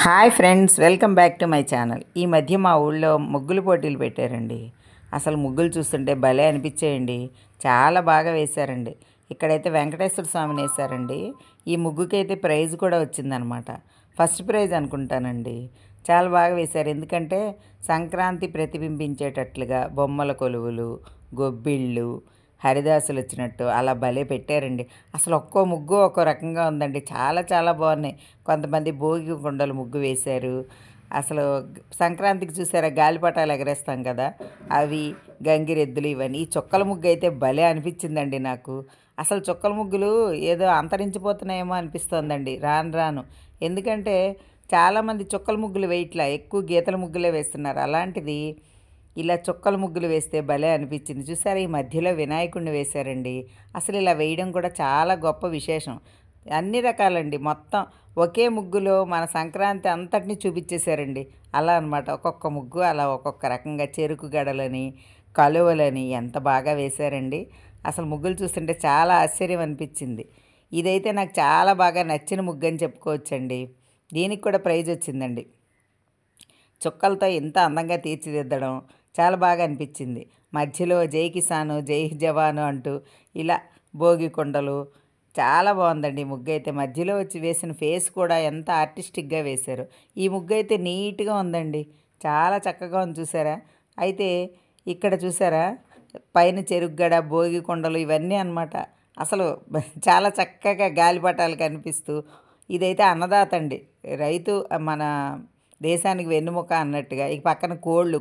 Hi friends, welcome back to my channel. ఈ మధ్య మా ఊళ్ళో ముగ్గులు పోటీలు పెట్టారండి. అసలు ముగ్గులు చూస్తుంటే భలే అనిపించేయండి. చాలా బాగా వేశారండి. ఇక్కడైతే వెంకటేశ్వర స్వామిని వేశారండి. ఈ ముగ్గుకైతే ప్రైజ్ కూడా వచ్చిందనమాట. ఫస్ట్ ప్రైజ్ అనుకుంటానండి. చాలా బాగా వేశారు. ఎందుకంటే సంక్రాంతి ప్రతిబింబించేటట్లుగా బొమ్మల కొలువులు, గొబ్బిళ్ళు, హరిదాసులు వచ్చినట్టు అలా భలే పెట్టారండి. అసలు ఒక్కో ముగ్గు ఒక్కో రకంగా ఉందండి. చాలా చాలా బాగున్నాయి. కొంతమంది భోగి కుండలు ముగ్గు వేశారు. అసలు సంక్రాంతికి చూసారా, గాలిపటాలు ఎగరేస్తాం కదా, అవి, గంగిరెద్దులు, ఇవన్నీ. ఈ చుక్కల ముగ్గు అయితే భలే అనిపించిందండి నాకు. అసలు చుక్కల ముగ్గులు ఏదో అంతరించిపోతున్నాయేమో అనిపిస్తోందండి రాను రాను. ఎందుకంటే చాలామంది చుక్కల ముగ్గులు వేయట్లా, ఎక్కువ గీతల ముగ్గులే వేస్తున్నారు. అలాంటిది ఇలా చుక్కల ముగ్గులు వేస్తే భలే అనిపించింది. చూసారా, ఈ మధ్యలో వినాయకుడిని వేశారండి. అసలు ఇలా వేయడం కూడా చాలా గొప్ప విశేషం. అన్ని రకాలండి, మొత్తం ఒకే ముగ్గులో మన సంక్రాంతి అంతటిని చూపించేశారండి. అలా అనమాట, ఒక్కొక్క ముగ్గు అలా ఒక్కొక్క రకంగా చెరుకు గడలని, కలువలని ఎంత బాగా వేశారండి. అసలు ముగ్గులు చూస్తుంటే చాలా ఆశ్చర్యం అనిపించింది. ఇదైతే నాకు చాలా బాగా నచ్చిన ముగ్గు అని చెప్పుకోవచ్చండి. దీనికి కూడా ప్రైజ్ వచ్చిందండి. చుక్కలతో ఎంత అందంగా తీర్చిదిద్దడం చాలా బాగా అనిపించింది. మధ్యలో జై కిసాను, జై జవాను అంటూ ఇలా భోగి కుండలు, చాలా బాగుందండి ఈ ముగ్గు అయితే. మధ్యలో వచ్చి వేసిన ఫేస్ కూడా ఎంత ఆర్టిస్టిక్గా వేశారు. ఈ ముగ్గు అయితే నీట్గా ఉందండి, చాలా చక్కగా ఉంది. చూసారా, అయితే ఇక్కడ చూసారా, పైన చెరుగ్గడ, భోగి కుండలు, ఇవన్నీ అన్నమాట. అసలు చాలా చక్కగా గాలిపటాలు కనిపిస్తూ, ఇదైతే అన్నదాత అండి, రైతు మన దేశానికి వెన్నుముక అన్నట్టుగా. ఇక పక్కన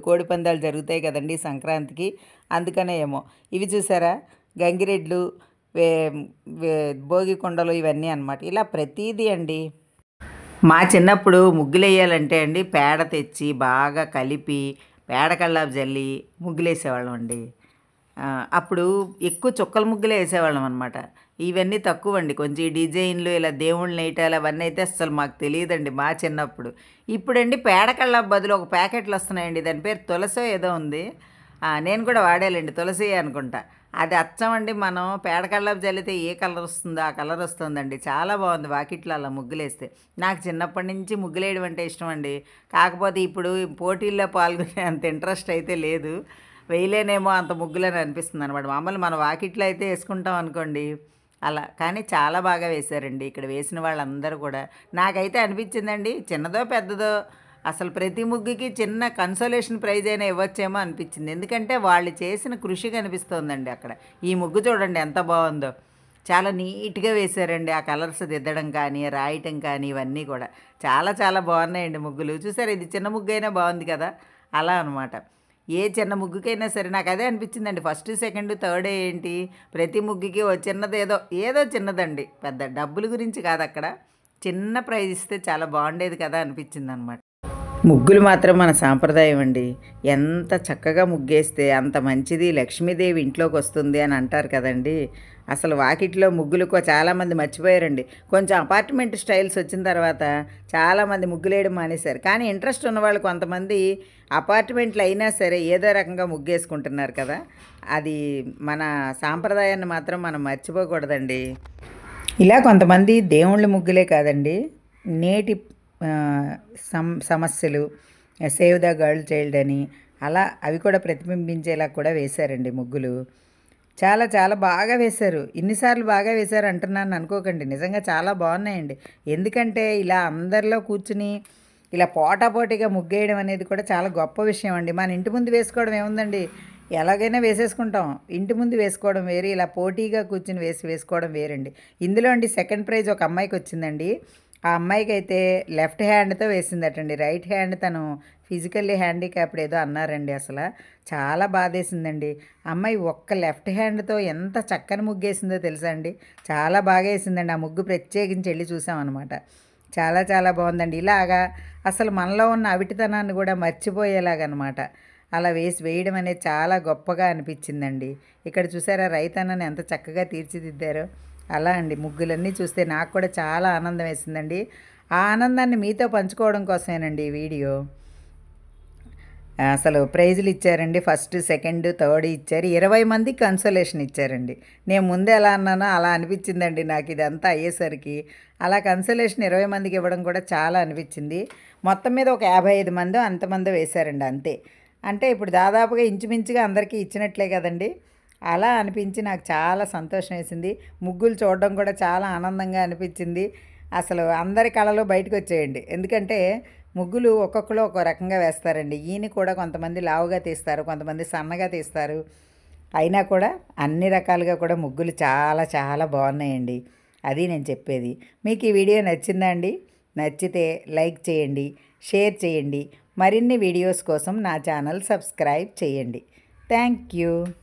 కోడి పందాలు జరుగుతాయి కదండి సంక్రాంతికి, అందుకనే ఏమో. ఇవి చూసారా, గంగిరెడ్లు, వే భోగి కుండలు, ఇవన్నీ అన్నమాట. ఇలా ప్రతీదీ అండి. మా చిన్నప్పుడు ముగ్గులు వేయాలంటే అండి, పేడ తెచ్చి బాగా కలిపి పేడ కల్లాపు జల్లి ముగ్గులు వేసేవాళ్ళం అండి. అప్పుడు ఎక్కువ చుక్కల ముగ్గులే వేసేవాళ్ళం అనమాట. ఇవన్నీ తక్కువ అండి, కొంచెం ఈ డిజైన్లు ఇలా దేవుళ్ళని వేయటాలు అవన్నీ అయితే అస్సలు మాకు తెలియదండి మా చిన్నప్పుడు. ఇప్పుడండి పేడ కల్లాపు బదులు ఒక ప్యాకెట్లు వస్తున్నాయండి, దాని పేరు తులసో ఏదో ఉంది. నేను కూడా వాడేయాలండి, తులసి అనుకుంటా. అది అచ్చమండి, మనం పేడ కల్లాపు జల్లితే ఏ కలర్ వస్తుందో ఆ కలర్ వస్తుందండి. చాలా బాగుంది వాకిట్లో అలా ముగ్గులేస్తే. నాకు చిన్నప్పటి నుంచి ముగ్గులేయడం అంటే ఇష్టం అండి. కాకపోతే ఇప్పుడు పోటీల్లో పాల్గొనే అంత ఇంట్రెస్ట్ అయితే లేదు. వేయలేనేమో అంత ముగ్గులని అనిపిస్తుంది అనమాట. మామూలు మన వాకిట్లో అయితే వేసుకుంటాం అనుకోండి అలా. కానీ చాలా బాగా వేశారండి ఇక్కడ వేసిన వాళ్ళందరూ కూడా. నాకైతే అనిపించిందండి, చిన్నదో పెద్దదో అసలు ప్రతి ముగ్గుకి చిన్న కన్సోలేషన్ ప్రైజ్ అయినా ఇవ్వచ్చేమో అనిపించింది. ఎందుకంటే వాళ్ళు చేసిన కృషి కనిపిస్తోందండి అక్కడ. ఈ ముగ్గు చూడండి ఎంత బాగుందో, చాలా నీట్గా వేశారండి. ఆ కలర్స్ దిద్దడం కానీ, రాయటం కానీ, ఇవన్నీ కూడా చాలా చాలా బాగున్నాయండి ముగ్గులు. చూసారు, ఇది చిన్న ముగ్గు అయినా బాగుంది కదా, అలా అనమాట. ఏ చిన్న ముగ్గుకైనా సరే నాకు అదే అనిపించిందండి. ఫస్ట్, సెకండ్, థర్డ్ ఏంటి, ప్రతి ముగ్గుకి ఓ చిన్నది ఏదో ఏదో చిన్నదండి, పెద్ద డబ్బుల గురించి కాదు అక్కడ. చిన్న ప్రైజ్ ఇస్తే చాలా బాగుండేది కదా అనిపించింది అనమాట. ముగ్గులు మాత్రం మన సాంప్రదాయం అండి. ఎంత చక్కగా ముగ్గేస్తే అంత మంచిది, లక్ష్మీదేవి ఇంట్లోకి వస్తుంది అని అంటారు కదండి. అసలు వాకిట్లో ముగ్గులు చాలామంది మర్చిపోయారండి. కొంచెం అపార్ట్మెంట్ స్టైల్స్ వచ్చిన తర్వాత చాలామంది ముగ్గులు వేయడం మానేశారు. కానీ ఇంట్రెస్ట్ ఉన్నవాళ్ళు కొంతమంది అపార్ట్మెంట్లు అయినా సరే ఏదో రకంగా ముగ్గేసుకుంటున్నారు కదా. అది మన సాంప్రదాయాన్ని మాత్రం మనం మర్చిపోకూడదండి. ఇలా కొంతమంది దేవుళ్ళ ముగ్గులే కాదండి, నేటి సమస్యలు, సేవ్ ద గర్ల్ చైల్డ్ అని అలా అవి కూడా ప్రతిబింబించేలా కూడా వేశారండి ముగ్గులు. చాలా చాలా బాగా వేశారు. ఇన్నిసార్లు బాగా వేశారు అంటున్నాను అనుకోకండి, నిజంగా చాలా బాగున్నాయండి. ఎందుకంటే ఇలా అందరిలో కూర్చుని ఇలా పోటాపోటీగా ముగ్గేయడం అనేది కూడా చాలా గొప్ప విషయం అండి. మన ఇంటి ముందు వేసుకోవడం ఏముందండి, ఎలాగైనా వేసేసుకుంటాం. ఇంటి ముందు వేసుకోవడం వేరు, ఇలా పోటీగా కూర్చుని వేసుకోవడం వేరండి. ఇందులో అండి సెకండ్ ప్రైజ్ ఒక అమ్మాయికి వచ్చిందండి. ఆ అమ్మాయికి అయితే లెఫ్ట్ హ్యాండ్తో వేసిందటండి, రైట్ హ్యాండ్ తను ఫిజికల్లీ హ్యాండిక్యాప్డ్ ఏదో అన్నారండి. అసలు చాలా బాధేసిందండి. అమ్మాయి ఒక్క లెఫ్ట్ హ్యాండ్తో ఎంత చక్కని ముగ్గేసిందో తెలుసా అండి. చాలా బాగా వేసిందండి. ఆ ముగ్గు ప్రత్యేకించి వెళ్ళి చూసామన్నమాట. చాలా చాలా బాగుందండి. ఇలాగా అసలు మనలో ఉన్న అవిటితనాన్ని కూడా మర్చిపోయేలాగనమాట అలా వేయడం అనేది చాలా గొప్పగా అనిపించిందండి. ఇక్కడ చూసారా, రైతన్నని ఎంత చక్కగా తీర్చిదిద్దారో. అలా అండి, ముగ్గులన్నీ చూస్తే నాకు కూడా చాలా ఆనందం వేసిందండి. ఆ ఆనందాన్ని మీతో పంచుకోవడం కోసమేనండి ఈ వీడియో. అసలు ప్రైజులు ఇచ్చారండి. ఫస్ట్, సెకండ్, థర్డ్ ఇచ్చారు. 20 మందికి కన్సోలేషన్ ఇచ్చారండి. నేను ముందు ఎలా అన్నానో అలా అనిపించిందండి నాకు ఇదంతా అయ్యేసరికి. అలా కన్సోలేషన్ 20 మందికి ఇవ్వడం కూడా చాలా అనిపించింది. మొత్తం మీద ఒక 55 మందో అంతమందో వేశారండి అంతే. అంటే ఇప్పుడు దాదాపుగా ఇంచుమించుగా అందరికీ ఇచ్చినట్లే కదండి. అలా అనిపించి నాకు చాలా సంతోషం వేసింది. ముగ్గులు చూడడం కూడా చాలా ఆనందంగా అనిపించింది. అసలు అందరి కళలు బయటకు వచ్చేయండి. ఎందుకంటే ముగ్గులు ఒక్కొక్కరు ఒక్కో రకంగా వేస్తారండి. ఈయన కూడా కొంతమంది లావుగా తీస్తారు, కొంతమంది సన్నగా తీస్తారు. అయినా కూడా అన్ని రకాలుగా కూడా ముగ్గులు చాలా చాలా బాగున్నాయండి. అది నేను చెప్పేది. మీకు ఈ వీడియో నచ్చిందా అండి? నచ్చితే లైక్ చేయండి, షేర్ చేయండి. మరిన్ని వీడియోస్ కోసం నా ఛానల్ సబ్స్క్రైబ్ చేయండి. Thank you.